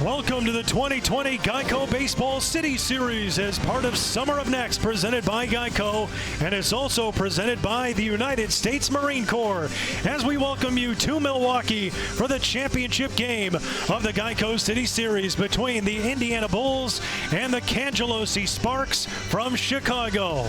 Welcome to the 2020 GEICO Baseball City Series as part of Summer of Next, presented by GEICO, and is also presented by the United States Marine Corps. As we welcome you to Milwaukee for the championship game of the GEICO City Series between the Indiana Bulls and the Cangelosi Sparks from Chicago.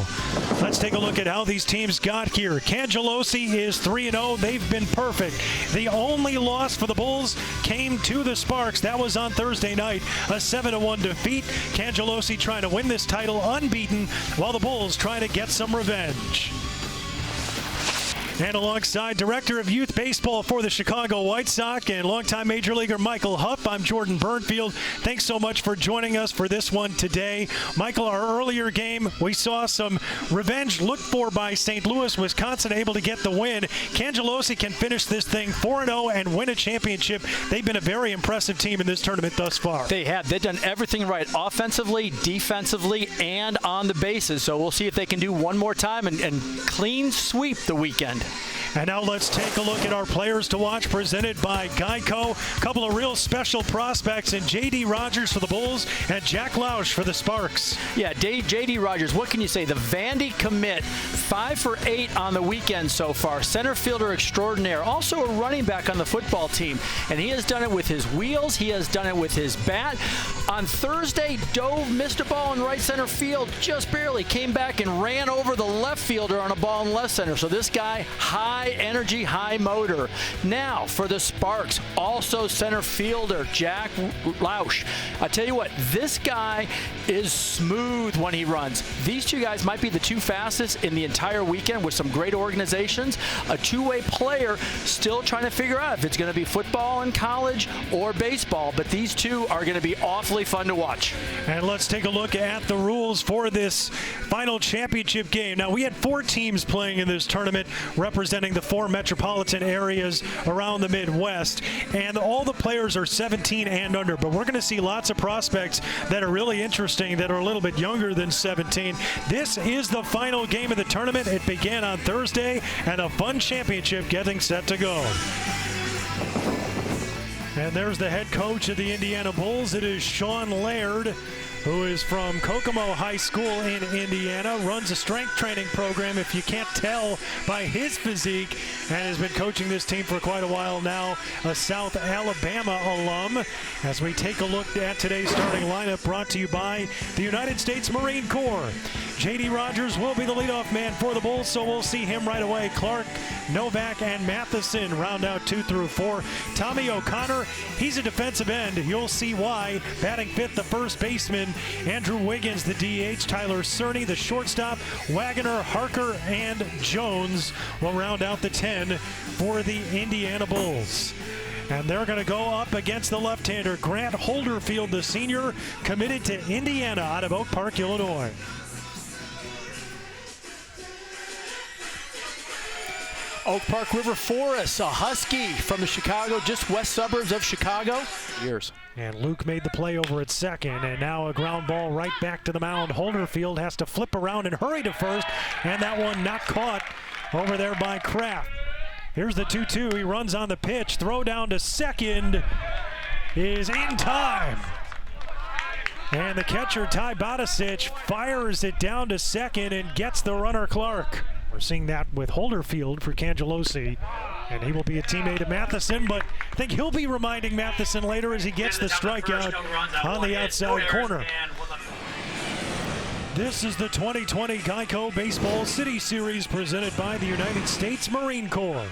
Let's take a look at how these teams got here. Cangelosi is 3-0. They've been perfect. The only loss for the Bulls came to the Sparks. That was on Thursday night, a 7-1 defeat. Cangelosi trying to win this title unbeaten, while the Bulls try to get some revenge. And alongside Director of Youth Baseball for the Chicago White Sox and longtime Major Leaguer Michael Huff, I'm Jordan Burnfield. Thanks so much for joining us for this one today. Michael, our earlier game, we saw some revenge looked for by St. Louis. Wisconsin able to get the win. Cangelosi can finish this thing 4-0 and win a championship. They've been a very impressive team in this tournament thus far. They have. They've done everything right, offensively, defensively, and on the bases. So we'll see if they can do one more time and clean sweep the weekend. And now let's take a look at our players to watch, presented by GEICO. A couple of real special prospects in J.D. Rogers for the Bulls and Jack Lausch for the Sparks. Yeah, J.D. Rogers, what can you say? The Vandy commit, 5 for 8 on the weekend so far. Center fielder extraordinaire. Also a running back on the football team. And he has done it with his wheels. He has done it with his bat. On Thursday, missed a ball in right center field, just barely. Came back and ran over the left fielder on a ball in left center. So this guy, high energy, high motor. Now for the Sparks, also center fielder Jack Lausch. I tell you what, this guy is smooth when he runs. These two guys might be the two fastest in the entire weekend with some great organizations. A two-way player, still trying to figure out if it's going to be football in college or baseball, but these two are going to be awfully fun to watch. And let's take a look at the rules for this final championship game. Now, we had 4 teams playing in this tournament representing the 4 metropolitan areas around the Midwest, and all the players are 17 and under, but we're going to see lots of prospects that are really interesting that are a little bit younger than 17. This is the final game of the tournament. It began on Thursday, and a fun championship getting set to go. And there's the head coach of the Indiana Bulls. It is Sean Laird, who is from Kokomo High School in Indiana, runs a strength training program, if you can't tell by his physique, and has been coaching this team for quite a while now, a South Alabama alum. As we take a look at today's starting lineup, brought to you by the United States Marine Corps. J.D. Rogers will be the leadoff man for the Bulls, so we'll see him right away. Clark, Novak, and Matheson round out 2 through 4. Tommy O'Connor, he's a defensive end. You'll see why. Batting 5th, the first baseman. Andrew Wiggins, the DH. Tyler Cerny, the shortstop. Wagner, Harker, and Jones will round out the 10 for the Indiana Bulls. And they're going to go up against the left-hander, Grant Holderfield, the senior, committed to Indiana out of Oak Park, Illinois. Oak Park River Forest, a Husky from the Chicago, just west suburbs of Chicago. Years. And Luke made the play over at second, and now a ground ball right back to the mound. Holderfield has to flip around and hurry to first, and that one not caught over there by Kraft. Here's the 2-2. He runs on the pitch. Throw down to second is in time. And the catcher, Ty Bodicic, fires it down to second and gets the runner, Clark. We're seeing that with Holderfield for Cangelosi, and he will be a teammate of Matheson, but I think he'll be reminding Matheson later as he gets the strikeout on the outside corner. This is the 2020 GEICO Baseball City Series presented by the United States Marine Corps.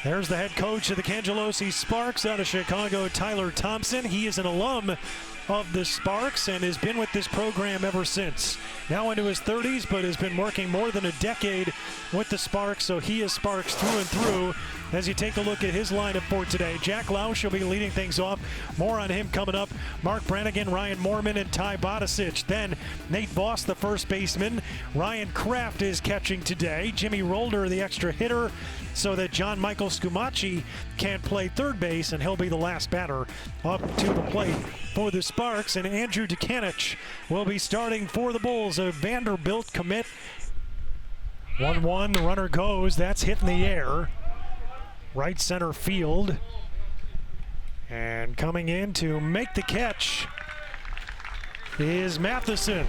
There's the head coach of the Cangelosi Sparks out of Chicago, Tyler Thompson. He is an alum of the Sparks and has been with this program ever since. Now into his 30s, but has been working more than a decade with the Sparks, so he is Sparks through and through. As you take a look at his lineup for today, Jack Lausch will be leading things off. More on him coming up. Mark Brannigan, Ryan Moorman, and Ty Bodicic. Then Nate Voss, the first baseman. Ryan Kraft is catching today. Jimmy Rolder, the extra hitter, so that John Michael Scumaci can't play third base, and he'll be the last batter up to the plate for the Sparks. And Andrew Dukanich will be starting for the Bulls, a Vanderbilt commit. 1-1, the runner goes. That's hit in the air. Right center field. And coming in to make the catch is Matheson.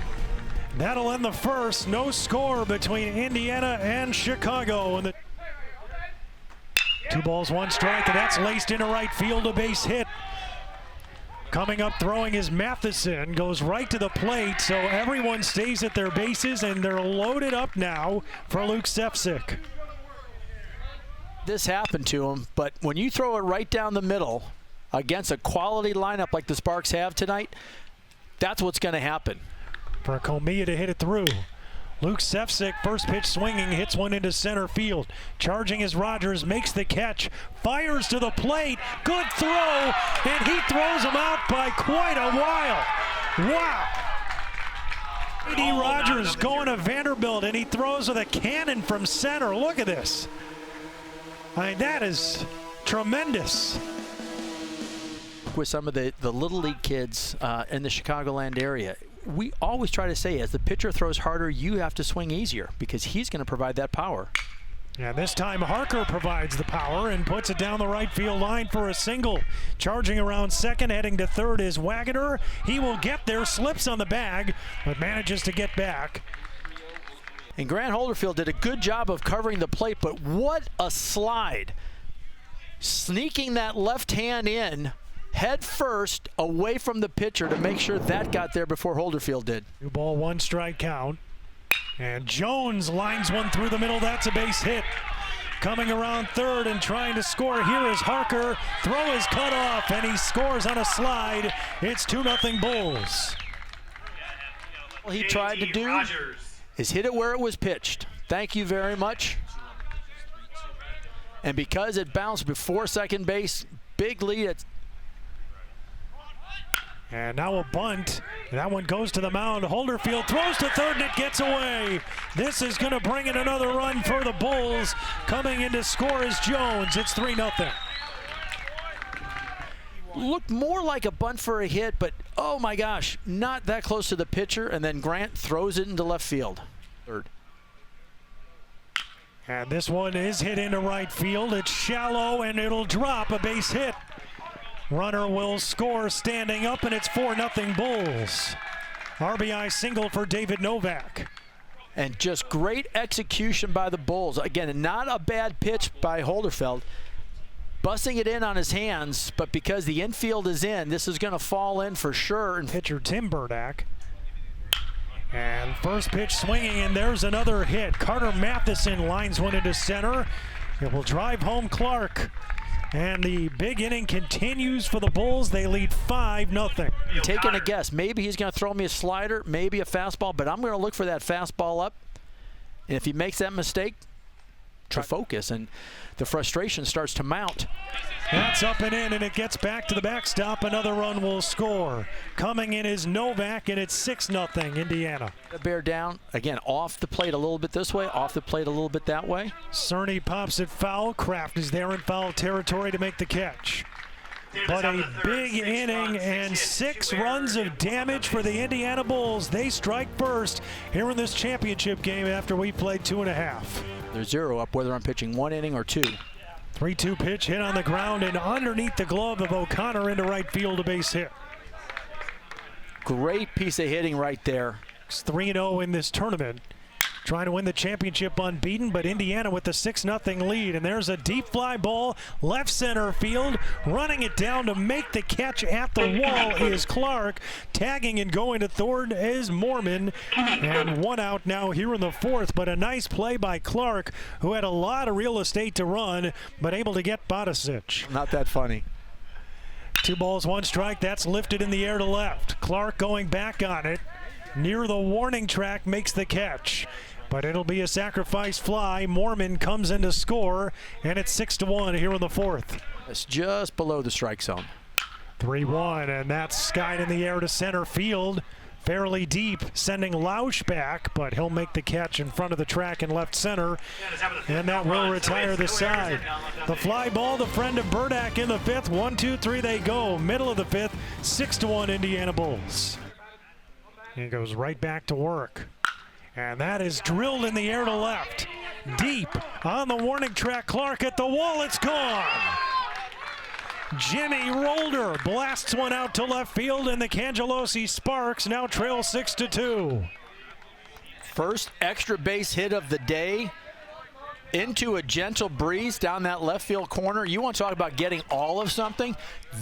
That'll end the first. No score between Indiana and Chicago. And the 2 balls, 1 strike, and that's laced into right field, a base hit. Coming up throwing is Matheson, goes right to the plate, so everyone stays at their bases, and they're loaded up now for Luke Sefcik. This happened to him, but when you throw it right down the middle against a quality lineup like the Sparks have tonight, that's what's going to happen. For Comilla to hit it through. Luke Sefcik, first pitch swinging, hits one into center field. Charging as Rogers makes the catch, fires to the plate, good throw, and he throws him out by quite a while. Wow. A.D. Rogers going to Vanderbilt, and he throws with a cannon from center. Look at this. I mean, that is tremendous. With some of the Little League kids in the Chicagoland area, we always try to say as the pitcher throws harder, you have to swing easier because he's going to provide that power. Yeah, this time Harker provides the power and puts it down the right field line for a single. Charging around second, heading to third is Wagner. He will get there, slips on the bag, but manages to get back. And Grant Holderfield did a good job of covering the plate, but what a slide. Sneaking that left hand in, head first, away from the pitcher to make sure that got there before Holderfield did. 2 ball, 1 strike count. And Jones lines one through the middle. That's a base hit. Coming around third and trying to score here is Harker. Throw is cut off, and he scores on a slide. It's 2-0 Bulls. All he tried to do is hit it where it was pitched. Thank you very much. And because it bounced before second base, big lead. And now a bunt. That one goes to the mound. Holderfield throws to third and it gets away. This is going to bring in another run for the Bulls. Coming in to score is Jones. It's 3-0. Looked more like a bunt for a hit, but oh my gosh, not that close to the pitcher. And then Grant throws it into left field. Third. And this one is hit into right field. It's shallow and it'll drop, a base hit. Runner will score standing up, and it's 4-0 Bulls. RBI single for David Novak. And just great execution by the Bulls. Again, not a bad pitch by Holderfield. Busting it in on his hands, but because the infield is in, this is going to fall in for sure. And pitcher Tim Burdack. And first pitch swinging, and there's another hit. Carter Matheson lines one into center. It will drive home Clark. And the big inning continues for the Bulls. They lead 5-0. Taking a guess. Maybe he's going to throw me a slider, maybe a fastball, but I'm going to look for that fastball up. And if he makes that mistake, try to focus, and the frustration starts to mount. That's up and in, and it gets back to the backstop. Another run will score. Coming in is Novak, and it's 6-0 Indiana. Bear down. Again, off the plate a little bit this way, off the plate a little bit that way. Cerny pops it foul. Kraft is there in foul territory to make the catch. But a big inning and 6 runs of damage for the Indiana Bulls. They strike first here in this championship game after we played 2.5. They're 0 up, whether I'm pitching 1 inning or 2. 3-2 pitch hit on the ground and underneath the glove of O'Connor into right field, a base hit. Great piece of hitting right there. It's 3-0 in this tournament. Trying to win the championship unbeaten, but Indiana with the 6-0 lead. And there's a deep fly ball, left center field. Running it down to make the catch at the wall is Clark. Tagging and going to third is Mormon. And 1 out now here in the 4th, but a nice play by Clark, who had a lot of real estate to run, but able to get Bodicic. Not that funny. 2 balls, 1 strike. That's lifted in the air to left. Clark going back on it. Near the warning track, makes the catch. But it'll be a sacrifice fly. Mormon comes in to score, and it's 6-1 here in the 4th. It's just below the strike zone. 3-1, and that's skied in the air to center field. Fairly deep, sending Lausch back, but he'll make the catch in front of the track in left center, and that will retire the side. The fly ball, the friend of Burdack in the 5th. 1, 2, 3, they go. Middle of the 5th, 6-1 Indiana Bulls. He goes right back to work. And that is drilled in the air to left. Deep on the warning track. Clark at the wall. It's gone. Jimmy Rolder blasts one out to left field, and the Cangelosi Sparks now trail 6-2. First extra base hit of the day into a gentle breeze down that left field corner. You want to talk about getting all of something?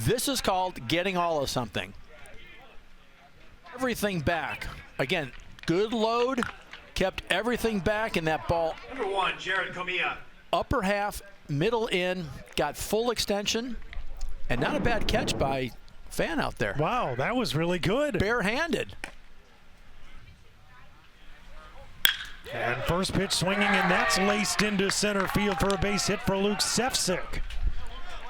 This is called getting all of something. Everything back. Again, good load, kept everything back, and that ball. Number 1, Jared Comilla. Upper half, middle in, got full extension, and not a bad catch by Fan out there. Wow, that was really good. Barehanded. And first pitch swinging, and that's laced into center field for a base hit for Luke Sefcik.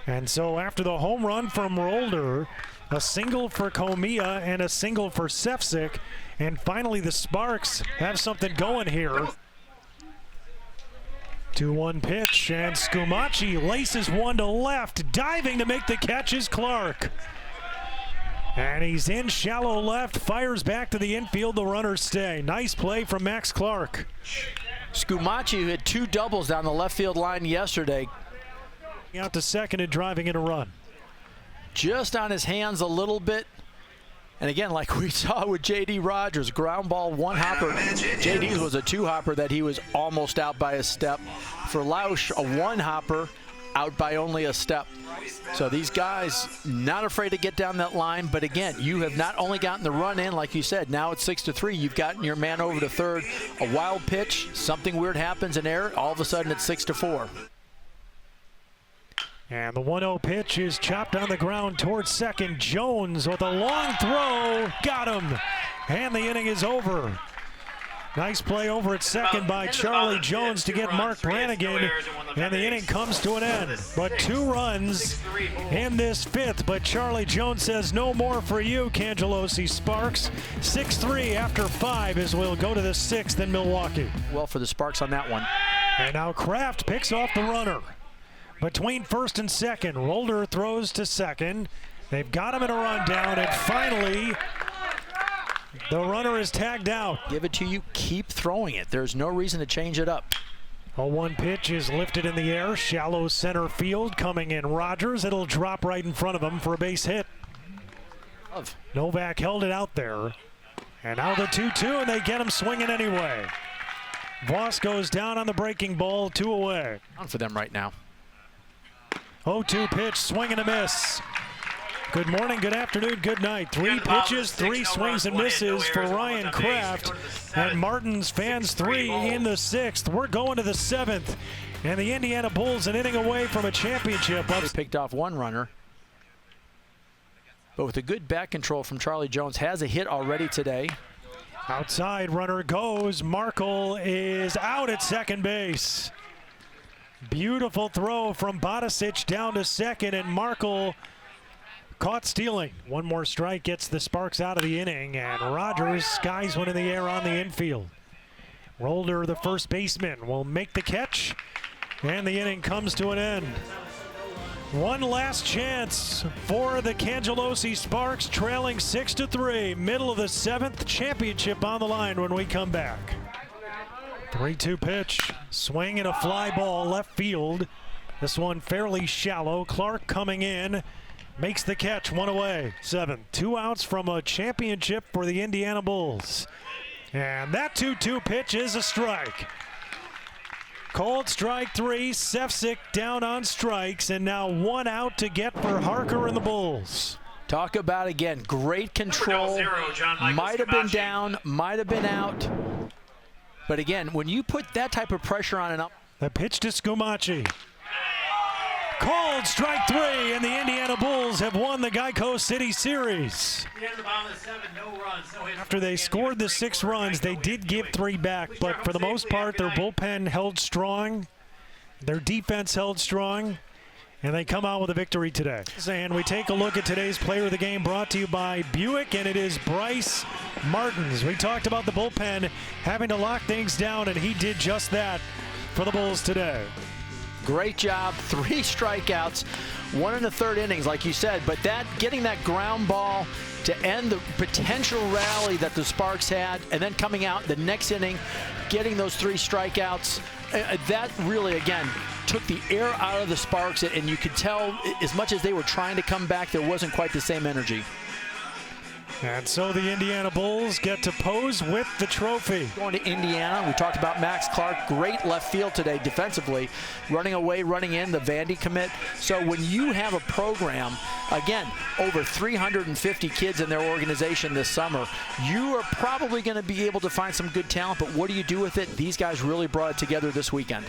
And so after the home run from Rolder, a single for Comilla and a single for Sefcik, and finally the Sparks have something going here. 2-1 pitch, and Scumaci laces one to left. Diving to make the catch is Clark. And he's in shallow left, fires back to the infield, the runners stay. Nice play from Max Clark. Scumaci, who had 2 doubles down the left field line yesterday. Out to second and driving in a run. Just on his hands a little bit. And again, like we saw with J.D. Rogers, ground ball, 1-hopper. J.D.'s was a 2-hopper that he was almost out by a step. For Lausch, a 1-hopper, out by only a step. So these guys not afraid to get down that line, but again, you have not only gotten the run in, like you said, now it's 6-3. You've gotten your man over to third. A wild pitch, something weird happens in air, all of a sudden it's 6-4. And the 1-0 pitch is chopped on the ground towards second. Jones with a long throw, got him, and the inning is over. Nice play over at second by Charlie Jones to get Mark Brannigan, and the inning comes to an end. But 2 runs in this 5th, but Charlie Jones says no more for you, Cangelosi Sparks. 6-3 after 5 as we'll go to the 6th in Milwaukee. Well for the Sparks on that one. And now Kraft picks off the runner. Between first and second, Rolder throws to second. They've got him in a rundown, and finally, the runner is tagged out. Give it to you, keep throwing it. There's no reason to change it up. A 1 pitch is lifted in the air, shallow center field, coming in Rogers. It'll drop right in front of him for a base hit. Novak held it out there. And now the 2-2, and they get him swinging anyway. Voss goes down on the breaking ball, 2 away. On for them right now. 0-2 pitch, swing and a miss. Good morning, good afternoon, good night. 3 pitches, 3 swings and misses for Ryan Kraft. And Martin's fans 3 in the 6th. We're going to the 7th. And the Indiana Bulls an inning away from a championship. Picked off 1 runner. But with a good back control from Charlie Jones, has a hit already today. Outside runner goes. Markle is out at second base. Beautiful throw from Bodicic down to second, and Markle caught stealing. 1 more strike gets the Sparks out of the inning, and Rogers skies one in the air on the infield. Rolder, the first baseman, will make the catch, and the inning comes to an end. One last chance for the Cangelosi Sparks, trailing 6-3. Middle of the 7th, championship on the line when we come back. 3-2 pitch, swing and a fly ball left field. This one fairly shallow. Clark coming in, makes the catch, 1 away. 7, 2 outs from a championship for the Indiana Bulls. And that 2-2 pitch is a strike. Called strike 3, Sefcik down on strikes, and now 1 out to get for Harker and the Bulls. Talk about, again, great control. Might have been down, might have been out. But again, when you put that type of pressure on an up. The pitch to Scumaci. Called strike 3, and the Indiana Bulls have won the GEICO City Series. After they scored the 6 runs, they did give 3 back, but for the most part, their bullpen held strong. Their defense held strong, and they come out with a victory today. And we take a look at today's player of the game, brought to you by Buick, and it is Bryce Martins. We talked about the bullpen having to lock things down, and he did just that for the Bulls today. Great job, 3 strikeouts, 1 1/3 innings, like you said, but that getting that ground ball to end the potential rally that the Sparks had, and then coming out the next inning, getting those 3 strikeouts, that really, again, took the air out of the Sparks, and you could tell as much as they were trying to come back, there wasn't quite the same energy. And so the Indiana Bulls get to pose with the trophy. Going to Indiana, we talked about Max Clark, great left field today defensively, running away, running in, the Vandy commit. So when you have a program, again, over 350 kids in their organization this summer, you are probably going to be able to find some good talent, but what do you do with it? These guys really brought it together this weekend.